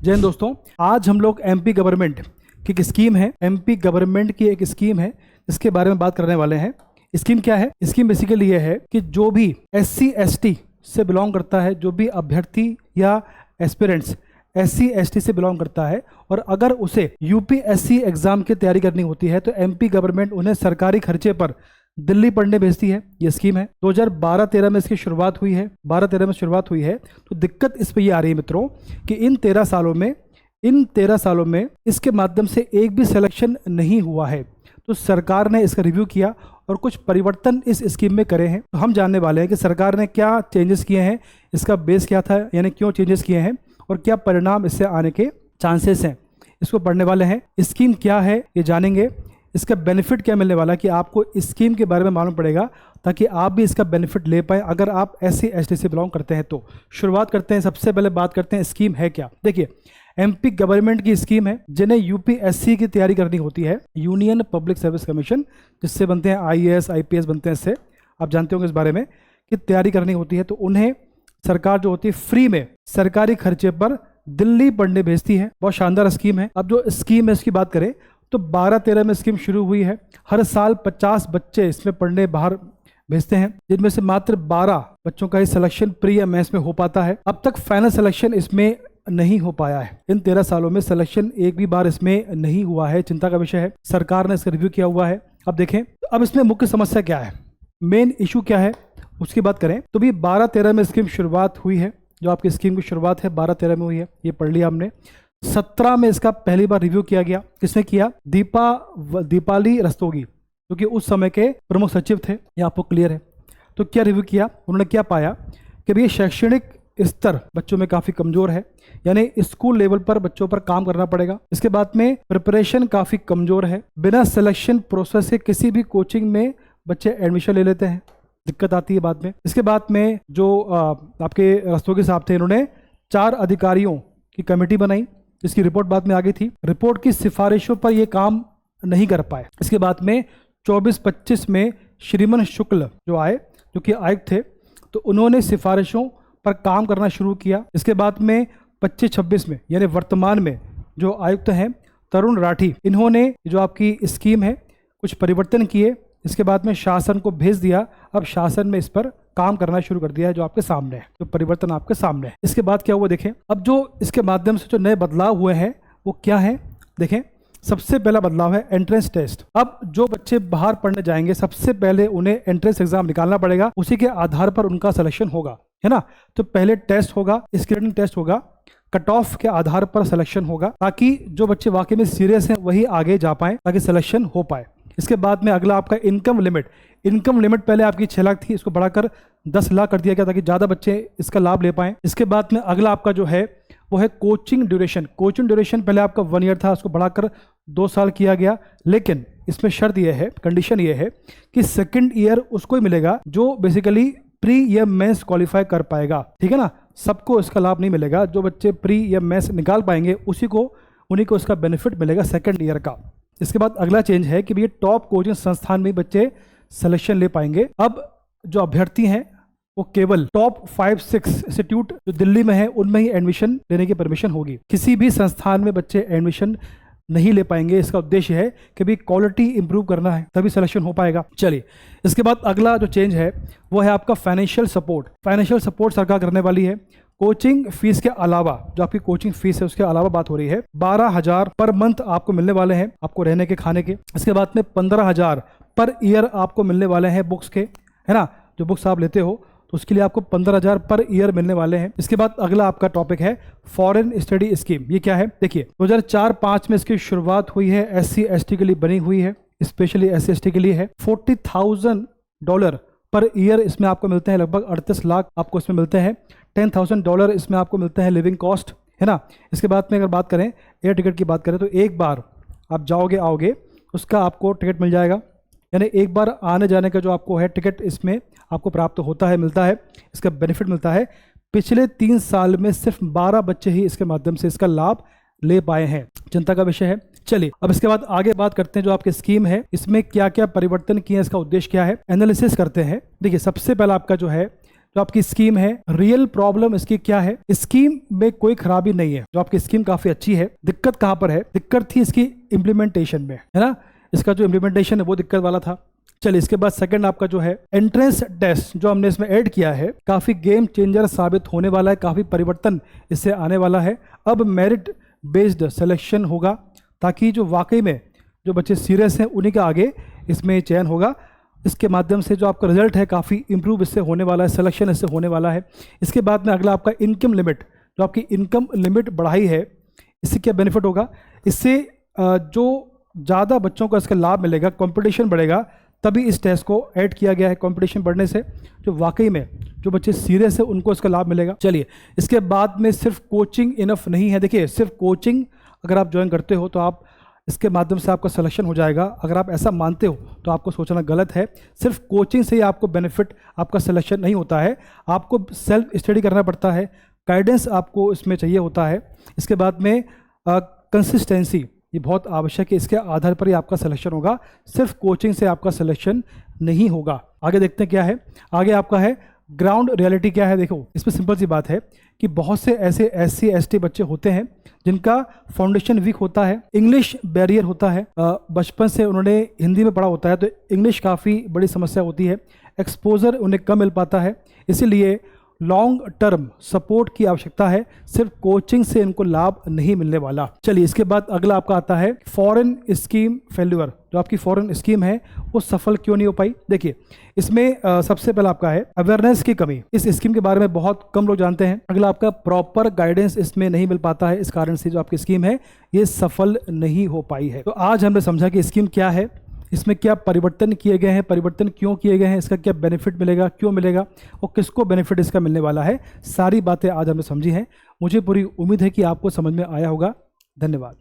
जय हिंद दोस्तों। आज हम लोग एमपी गवर्नमेंट की एक स्कीम है, एमपी गवर्नमेंट की एक स्कीम है, इसके बारे में बात करने वाले हैं। स्कीम क्या है? स्कीम बेसिकली ये है कि जो भी SC ST से बिलोंग करता है, जो भी अभ्यर्थी या एस्पिरेंट्स SC ST से बिलोंग करता है और अगर उसे UPSC एग्जाम की तैयारी करनी होती है तो एमपी गवर्नमेंट उन्हें सरकारी खर्चे पर दिल्ली पढ़ने भेजती है। ये स्कीम है 2012-13 में इसकी शुरुआत हुई है। 12-13 में शुरुआत हुई है तो दिक्कत इस पे ये आ रही है मित्रों कि इन 13 सालों में इसके माध्यम से एक भी सिलेक्शन नहीं हुआ है। तो सरकार ने इसका रिव्यू किया और कुछ परिवर्तन इस स्कीम में करे हैं। तो हम जानने वाले हैं कि सरकार ने क्या चेंजेस किए हैं, इसका बेस क्या था, यानी क्यों चेंजेस किए हैं और क्या परिणाम इससे आने के चांसेस हैं। इसको पढ़ने वाले हैं। स्कीम क्या है ये जानेंगे, इसका बेनिफिट क्या मिलने वाला है कि आपको इस स्कीम के बारे में मालूम पड़ेगा ताकि आप भी इसका बेनिफिट ले पाएँ अगर आप SC ST से बिलोंग करते हैं। तो शुरुआत करते हैं, सबसे पहले बात करते हैं स्कीम है क्या। देखिए, एमपी गवर्नमेंट की स्कीम है जिन्हें UPSC की तैयारी करनी होती है, यूनियन पब्लिक सर्विस कमीशन, जिससे बनते हैं IAS IPS बनते हैं। इससे आप जानते होंगे इस बारे में कि तैयारी करनी होती है तो उन्हें सरकार जो होती है फ्री में सरकारी खर्चे पर दिल्ली पढ़ने भेजती है। बहुत शानदार स्कीम है। अब जो स्कीम है इसकी बात करें तो 12-13 में स्कीम शुरू हुई है। हर साल 50 बच्चे इसमें पढ़ने बाहर भेजते हैं, जिनमें से मात्र 12 बच्चों का ही सिलेक्शन प्री या मेंस में हो पाता है। अब तक फाइनल सिलेक्शन इसमें नहीं हो पाया है। इन 13 सालों में सिलेक्शन एक भी बार इसमें नहीं हुआ है। चिंता का विषय है। सरकार ने इसका रिव्यू किया हुआ है। अब देखें, अब इसमें मुख्य समस्या क्या है, मेन इशू क्या है, उसकी बात करें तो भी 12-13 में स्कीम शुरुआत हुई है। जो आपकी स्कीम की शुरुआत है 12-13 में हुई है, ये पढ़ लिया हमने। 17 में इसका पहली बार रिव्यू किया गया। किसने किया? दीपाली रस्तोगी, जो कि उस समय के प्रमुख सचिव थे। ये आपको क्लियर है। तो क्या रिव्यू किया उन्होंने, क्या पाया कि भाई शैक्षणिक स्तर बच्चों में काफ़ी कमज़ोर है, यानी स्कूल लेवल पर बच्चों पर काम करना पड़ेगा। इसके बाद में प्रिपरेशन काफ़ी कमज़ोर है। बिना सिलेक्शन प्रोसेस के किसी भी कोचिंग में बच्चे एडमिशन ले लेते हैं, दिक्कत आती है बाद में। इसके बाद में जो आपके रस्तोगी साहब थे, इन्होंने 4 अधिकारियों की कमेटी बनाई जिसकी रिपोर्ट बाद में आ गई थी। रिपोर्ट की सिफारिशों पर ये काम नहीं कर पाए। इसके बाद में 24-25 में श्रीमन शुक्ल जो आए, जो कि आयुक्त थे, तो उन्होंने सिफारिशों पर काम करना शुरू किया। इसके बाद में 25-26 में यानी वर्तमान में जो आयुक्त हैं तरुण राठी, इन्होंने जो आपकी स्कीम है कुछ परिवर्तन किए। इसके बाद में शासन को भेज दिया। अब शासन में इस पर काम करना शुरू कर दिया है, जो आपके सामने है, जो परिवर्तन आपके सामने है। इसके बाद क्या हुआ देखें। अब जो इसके माध्यम से जो नए बदलाव हुए हैं वो क्या है देखें। सबसे पहला बदलाव है एंट्रेंस टेस्ट। अब जो बच्चे बाहर पढ़ने जाएंगे सबसे पहले उन्हें एंट्रेंस एग्जाम निकालना पड़ेगा, उसी के आधार पर उनका सिलेक्शन होगा, है ना। तो पहले टेस्ट होगा, स्क्रीनिंग टेस्ट होगा, कट ऑफ के आधार पर सिलेक्शन होगा, ताकि जो बच्चे वाकई में सीरियस हैं वही आगे जा पाए, ताकि सिलेक्शन हो पाए। इसके बाद में अगला आपका इनकम लिमिट पहले आपकी 6 लाख थी, इसको बढ़ाकर 10 लाख कर दिया गया ताकि ज़्यादा बच्चे इसका लाभ ले पाएँ। इसके बाद में अगला आपका जो है वो है कोचिंग ड्यूरेशन पहले आपका 1 ईयर था, उसको बढ़ाकर 2 साल किया गया। लेकिन इसमें शर्त यह है, कंडीशन ये है कि सेकेंड ईयर उसको ही मिलेगा जो बेसिकली प्री या मेंस क्वालिफाई कर पाएगा, ठीक है ना। सबको इसका लाभ नहीं मिलेगा। जो बच्चे प्री या मेंस निकाल पाएंगे उन्हीं को इसका बेनिफिट मिलेगा सेकेंड ईयर का। इसके बाद अगला चेंज है कि भैया टॉप कोचिंग संस्थान में बच्चे सिलेक्शन ले पाएंगे। अब जो अभ्यर्थी हैं वो केवल टॉप 5-6 इंस्टीट्यूट जो दिल्ली में है उनमें ही एडमिशन लेने की परमिशन होगी। किसी भी संस्थान में बच्चे एडमिशन नहीं ले पाएंगे। इसका उद्देश्य है कि भी क्वालिटी इंप्रूव करना है, तभी सिलेक्शन हो पाएगा। चलिए, इसके बाद अगला जो चेंज है वो है आपका फाइनेंशियल सपोर्ट सरकार करने वाली है। कोचिंग फीस के अलावा, जो आपकी कोचिंग फीस है उसके अलावा बात हो रही है, 12,000 पर मंथ आपको मिलने वाले हैं, आपको रहने के खाने के। इसके बाद में 15,000 पर ईयर आपको मिलने वाले हैं बुक्स के, है ना। जो बुक्स आप लेते हो तो उसके लिए आपको 15,000 पर ईयर मिलने वाले हैं। इसके बाद अगला आपका टॉपिक है फॉरेन स्टडी स्कीम। ये क्या है देखिए, 2004-05 में इसकी शुरुआत हुई है, SC ST के लिए बनी हुई है, स्पेशली SC ST के लिए है। $40,000 पर ईयर इसमें आपको मिलते हैं, लगभग 38 लाख आपको इसमें मिलते हैं। $10,000 इसमें आपको मिलते हैं लिविंग कॉस्ट, है ना। इसके बाद में अगर बात करें एयर टिकट की बात करें तो एक बार आप जाओगे आओगे उसका आपको टिकट मिल जाएगा, यानी एक बार आने जाने का जो आपको है टिकट इसमें आपको प्राप्त होता है, मिलता है, इसका बेनिफिट मिलता है। पिछले 3 साल में सिर्फ 12 बच्चे ही इसके माध्यम से इसका लाभ ले पाए हैं। चिंता का विषय है। चलिए, अब इसके बाद आगे बात करते हैं जो आपकी स्कीम है इसमें क्या क्या परिवर्तन किए हैं, इसका उद्देश्य क्या है, एनालिसिस करते हैं। देखिए, सबसे पहला आपका जो है जो आपकी स्कीम है, रियल प्रॉब्लम इसकी क्या है? स्कीम में कोई खराबी नहीं है, जो आपकी स्कीम काफी अच्छी है। दिक्कत कहाँ पर है? दिक्कत थी इसकी इम्प्लीमेंटेशन में, है ना। इसका जो इम्प्लीमेंटेशन है वो दिक्कत वाला था। चलिए, इसके बाद सेकंड आपका जो है एंट्रेंस टेस्ट जो हमने इसमें ऐड किया है, काफ़ी गेम चेंजर साबित होने वाला है, काफ़ी परिवर्तन इससे आने वाला है। अब मेरिट बेस्ड सिलेक्शन होगा, ताकि जो वाकई में जो बच्चे सीरियस हैं उन्हीं का आगे इसमें चयन होगा। इसके माध्यम से जो आपका रिजल्ट है काफ़ी इंप्रूव इससे होने वाला है, सिलेक्शन इससे होने वाला है। इसके बाद में अगला आपका इनकम लिमिट, जो आपकी इनकम लिमिट बढ़ाई है, इससे क्या बेनिफिट होगा? इससे जो ज़्यादा बच्चों को इसका लाभ मिलेगा, कंपटीशन बढ़ेगा, तभी इस टेस्ट को ऐड किया गया है। कंपटीशन बढ़ने से जो वाकई में जो बच्चे सीरियस है उनको इसका लाभ मिलेगा। चलिए, इसके बाद में सिर्फ कोचिंग इनफ नहीं है। देखिए, सिर्फ कोचिंग अगर आप ज्वाइन करते हो तो आप इसके माध्यम से आपका सिलेक्शन हो जाएगा। अगर आप ऐसा मानते हो तो आपको सोचना गलत है। सिर्फ कोचिंग से ही आपको बेनिफिट, आपका सिलेक्शन नहीं होता है। आपको सेल्फ स्टडी करना पड़ता है, गाइडेंस आपको इसमें चाहिए होता है। इसके बाद में कंसिस्टेंसी, ये बहुत आवश्यक है। इसके आधार पर ही आपका सिलेक्शन होगा, सिर्फ कोचिंग से आपका सिलेक्शन नहीं होगा। आगे देखते हैं क्या है। आगे आपका है ग्राउंड रियलिटी क्या है। देखो, इसमें सिंपल सी बात है कि बहुत से ऐसे SC ST बच्चे होते हैं जिनका फाउंडेशन वीक होता है, इंग्लिश बैरियर होता है, बचपन से उन्होंने हिंदी में पढ़ा होता है तो इंग्लिश काफ़ी बड़ी समस्या होती है, एक्सपोजर उन्हें कम मिल पाता है। इसीलिए लॉन्ग टर्म सपोर्ट की आवश्यकता है, सिर्फ कोचिंग से इनको लाभ नहीं मिलने वाला। चलिए, इसके बाद अगला आपका आता है फॉरेन स्कीम फेल्यूर। जो आपकी फॉरेन स्कीम है वो सफल क्यों नहीं हो पाई? देखिए, इसमें सबसे पहला आपका है अवेयरनेस की कमी। इस स्कीम के बारे में बहुत कम लोग जानते हैं। अगला आपका प्रॉपर गाइडेंस इसमें नहीं मिल पाता है, इस कारण से जो आपकी स्कीम है ये सफल नहीं हो पाई है। तो आज हमने समझा कि स्कीम क्या है, इसमें क्या परिवर्तन किए गए हैं, परिवर्तन क्यों किए गए हैं, इसका क्या बेनिफिट मिलेगा, क्यों मिलेगा और किसको बेनिफिट इसका मिलने वाला है। सारी बातें आज हमने समझी हैं। मुझे पूरी उम्मीद है कि आपको समझ में आया होगा। धन्यवाद।